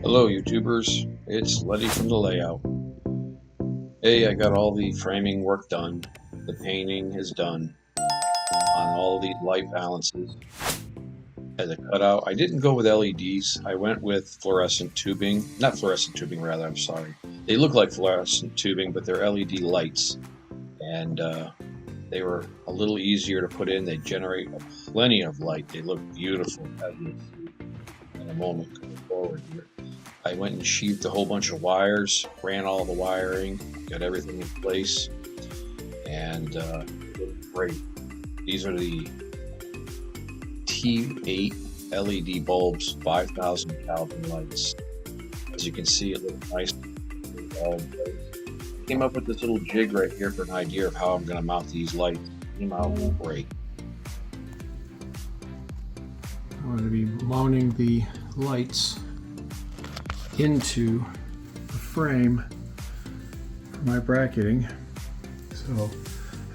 Hello YouTubers, it's Letty from the layout. Hey, I got all the framing work done. The painting is done on all these light balances. As a cutout, I didn't go with LEDs. I went with fluorescent tubing. Not fluorescent tubing, rather, I'm sorry. They look like fluorescent tubing, but they're LED lights. And they were a little easier to put in. They generate plenty of light. They look beautiful, as you'll see in a moment going forward here. I went and sheathed a whole bunch of wires, ran all the wiring, got everything in place, and it looked great. These are the T8 LED bulbs, 5,000 Kelvin lights. As you can see, it looks nice. All in place. I came up with this little jig right here for an idea of how I'm going to mount these lights. It came out great. I'm going to be mounting the lights into the frame for my bracketing. So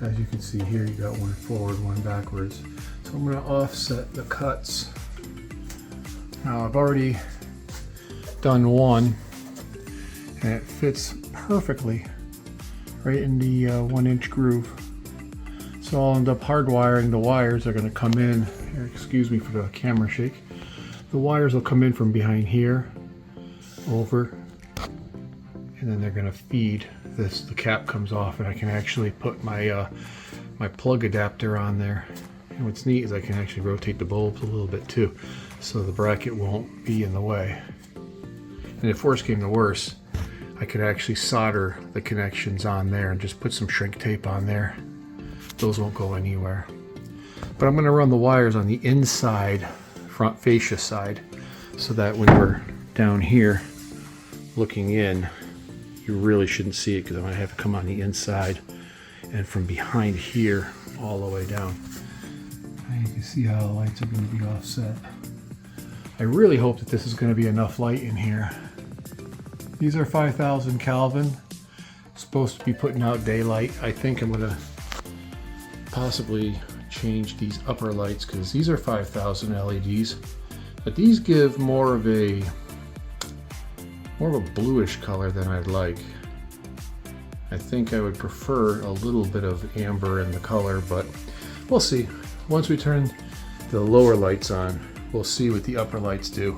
as you can see here, you got one forward, one backwards. So I'm going to offset the cuts. Now I've already done one and it fits perfectly right in the 1-inch groove. So I'll end up hardwiring the wires. They're going to come in here, excuse me for the camera shake. The wires will come in from behind here over, and then they're going to feed this. The cap comes off and I can actually put my my plug adapter on there. And what's neat is I can actually rotate the bulbs a little bit too, so the bracket won't be in the way. And if worse came to worse, I could actually solder the connections on there and just put some shrink tape on there. Those won't go anywhere. But I'm going to run the wires on the inside front fascia side, so that when we're down here looking in, you really shouldn't see it, because I'm going to have to come on the inside and from behind here all the way down. And you can see how the lights are going to be offset. I really hope that this is going to be enough light in here. These are 5,000 Kelvin, supposed to be putting out daylight. I think I'm going to possibly change these upper lights, because these are 5,000 LEDs, but these give more of a bluish color than I'd like. I think I would prefer a little bit of amber in the color, but we'll see. Once we turn the lower lights on, we'll see what the upper lights do.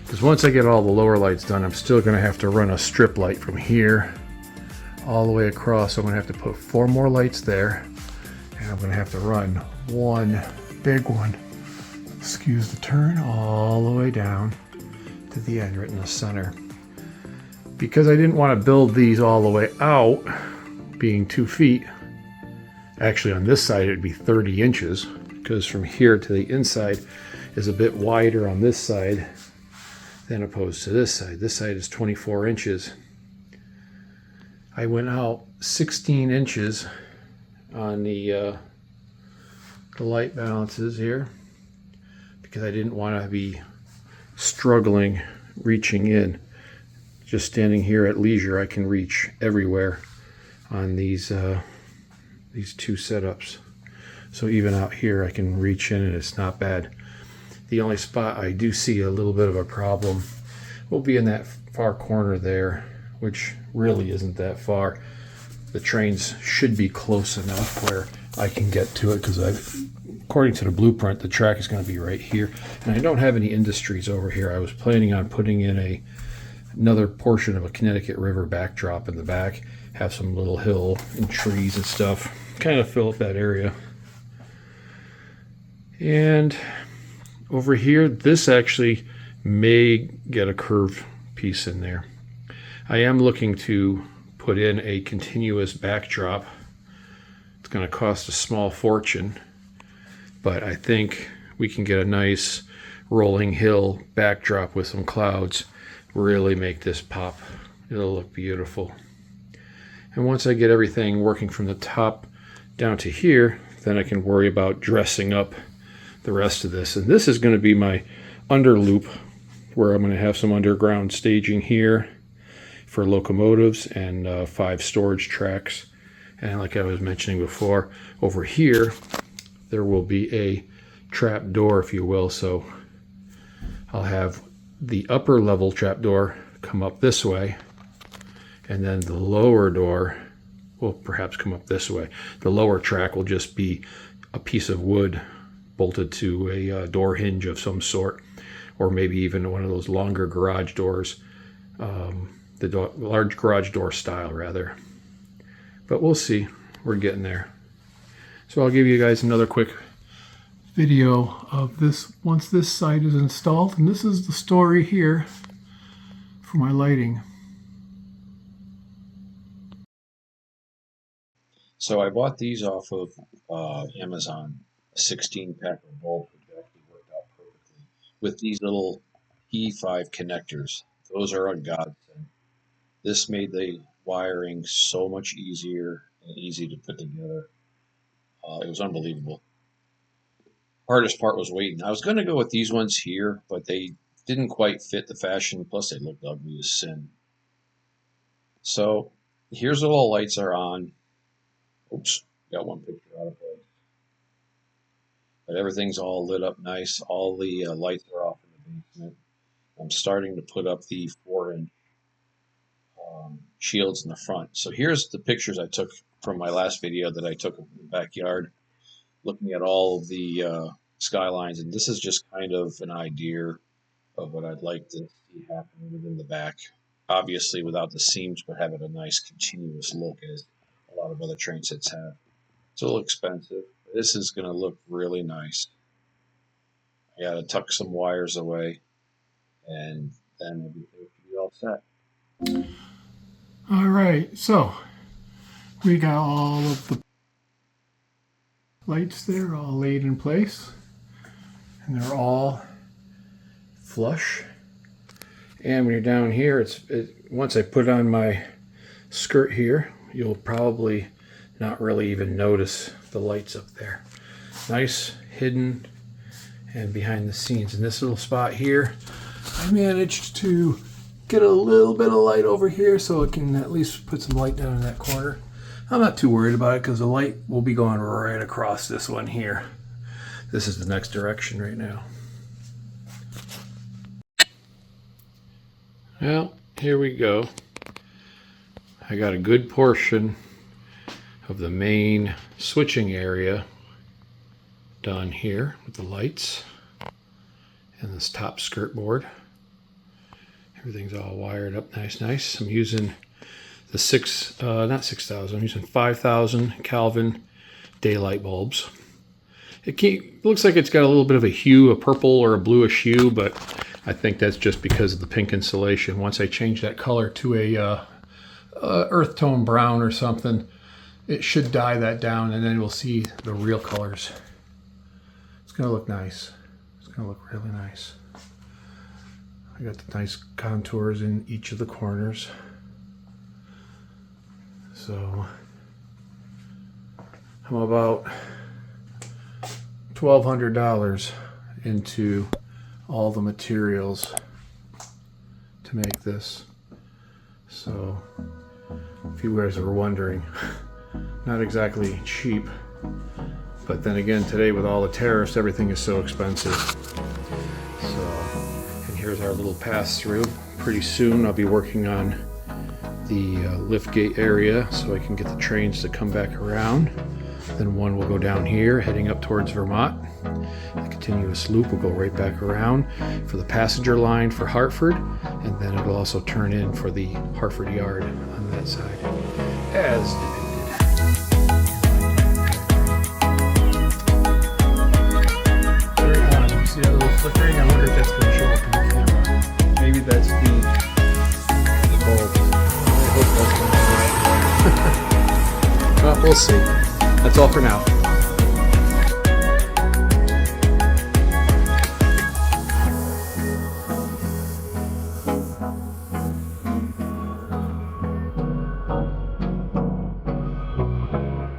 Because once I get all the lower lights done, I'm still going to have to run a strip light from here all the way across. So I'm going to have to put 4 more lights there, and I'm going to have to run one big one, excuse the turn, all the way down to the end right in the center. Because I didn't want to build these all the way out, being 2 feet, actually on this side it'd be 30 inches, because from here to the inside is a bit wider on this side than opposed to this side. This side is 24 inches. I went out 16 inches on the light balances here, because I didn't want to be struggling reaching in. Just standing here at leisure, I can reach everywhere on these 2 setups. So even out here I can reach in and it's not bad. The only spot I do see a little bit of a problem will be in that far corner there, which really isn't that far. The trains should be close enough where I can get to it, because according to the blueprint, the track is going to be right here. And I don't have any industries over here. I was planning on putting in another portion of a Connecticut River backdrop in the back, have some little hill and trees and stuff, kind of fill up that area. And over here, this actually may get a curved piece in there. I am looking to put in a continuous backdrop. It's going to cost a small fortune, but I think we can get a nice rolling hill backdrop with some clouds, really make this pop. It'll look beautiful. And once I get everything working from the top down to here, then I can worry about dressing up the rest of this. And this is going to be my under loop, where I'm going to have some underground staging here for locomotives and 5 storage tracks. And like I was mentioning before, over here there will be a trap door, if you will, so I'll have the upper level trapdoor come up this way, and then the lower door will perhaps come up this way. The lower track will just be a piece of wood bolted to a door hinge of some sort, or maybe even one of those longer garage doors, large garage door style rather. But we'll see. We're getting there. So I'll give you guys another quick video of this once this site is installed, and this is the story here for my lighting. So I bought these off of Amazon. A 16-pack of bulbs, which actually worked out perfectly with these little E5 connectors. Those are a godsend. This made the wiring so much easier and easy to put together. It was unbelievable. Hardest part was waiting. I was going to go with these ones here, but they didn't quite fit the fashion. Plus, they looked ugly as sin. So here's the little lights are on. Oops, got one picture out of place. But everything's all lit up nice. All the lights are off in the basement. I'm starting to put up the 4-inch shields in the front. So here's the pictures I took from my last video that I took in the backyard, looking at all of the skylines. And this is just kind of an idea of what I'd like to see happen within the back. Obviously without the seams, but having a nice continuous look as a lot of other train sets have. It's a little expensive. This is going to look really nice. I got to tuck some wires away, and then everything should be all set. All right, so we got all of the lights there all laid in place, and they're all flush. And when you're down here, once I put on my skirt here, you'll probably not really even notice the lights up there. Nice, hidden, and behind the scenes. In this little spot here, I managed to get a little bit of light over here so it can at least put some light down in that corner. I'm not too worried about it because the light will be going right across this one here. This is the next direction right now. Well, here we go. I got a good portion of the main switching area done here with the lights and this top skirt board. Everything's all wired up nice. I'm using the not 6,000, I'm using 5,000 Kelvin daylight bulbs. It looks like it's got a little bit of a hue, a purple or a bluish hue, but I think that's just because of the pink insulation. Once I change that color to a earth tone brown or something, it should dye that down, and then we'll see the real colors. It's gonna look nice. It's gonna look really nice. I got the nice contours in each of the corners. So I'm about $1,200 into all the materials to make this. So if you guys are wondering, not exactly cheap, but then again, today with all the tariffs, everything is so expensive. So, and here's our little pass through. Pretty soon I'll be working on the lift gate area so I can get the trains to come back around. Then one will go down here heading up towards Vermont. The continuous loop will go right back around for the passenger line for Hartford, and then it'll also turn in for the Hartford yard on that side as depicted. See that little flickering? I wonder if that's going to show up in the camera. Maybe that's the bulb. I hope that's going to show up. Well, we'll see. That's all for now.